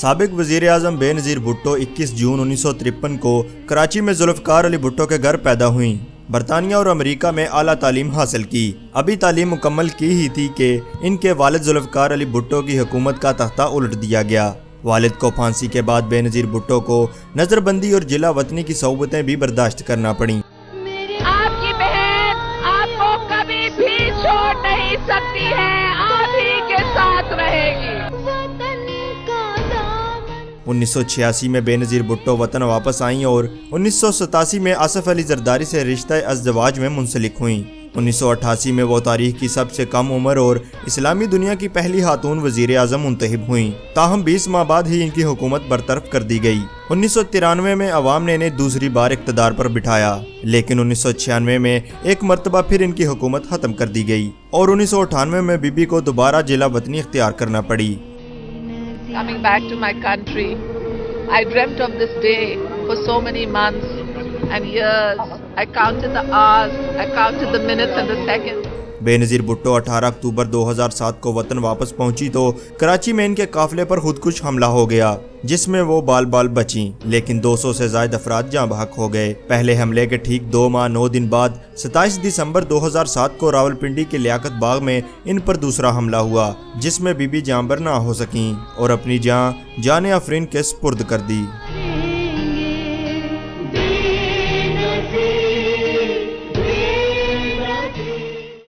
سابق وزیر اعظم بے نظیر بھٹو 21 جون 1953 کو کراچی میں ذوالفقار علی بھٹو کے گھر پیدا ہوئیں۔ برطانیہ اور امریکہ میں اعلیٰ تعلیم حاصل کی۔ ابھی تعلیم مکمل کی ہی تھی کہ ان کے والد ذوالفقار علی بھٹو کی حکومت کا تختہ الٹ دیا گیا۔ والد کو پھانسی کے بعد بے نظیر بھٹو کو نظر بندی اور جلا وطنی کی صعوبتیں بھی برداشت کرنا پڑیں۔ آپ کی بہن آپ کو کبھی بھی چھوڑ نہیں سکتی ہے، آپ ہی کے ساتھ رہے گی۔ 1986 میں بے نظیر بھٹو وطن واپس آئیں اور 1987 میں آصف علی زرداری سے رشتہ ازدواج میں منسلک ہوئیں۔ 1988 میں وہ تاریخ کی سب سے کم عمر اور اسلامی دنیا کی پہلی خاتون وزیر اعظم منتخب ہوئیں۔ تاہم 20 ماہ بعد ہی ان کی حکومت برطرف کر دی گئی۔ 1993 میں عوام نے انہیں دوسری بار اقتدار پر بٹھایا، لیکن 1996 میں ایک مرتبہ پھر ان کی حکومت ختم کر دی گئی اور 1998 میں بی بی کو دوبارہ جلا وطنی اختیار کرنا پڑی۔ Coming back to my country, I dreamt of this day for so many months and years. I counted the hours, I counted the minutes and the seconds. بے نظیر بھٹو 18 اکتوبر 2007 کو وطن واپس پہنچی تو کراچی میں ان کے قافلے پر خودکش حملہ ہو گیا، جس میں وہ بال بال بچیں، لیکن 200 سے زائد افراد جاں بحق ہو گئے۔ پہلے حملے کے ٹھیک 2 ماہ 9 دن بعد 27 دسمبر 2007 کو راولپنڈی کے لیاقت باغ میں ان پر دوسرا حملہ ہوا، جس میں بی بی جاں بر نہ ہو سکیں اور اپنی جان آفرین کے سپرد کر دی۔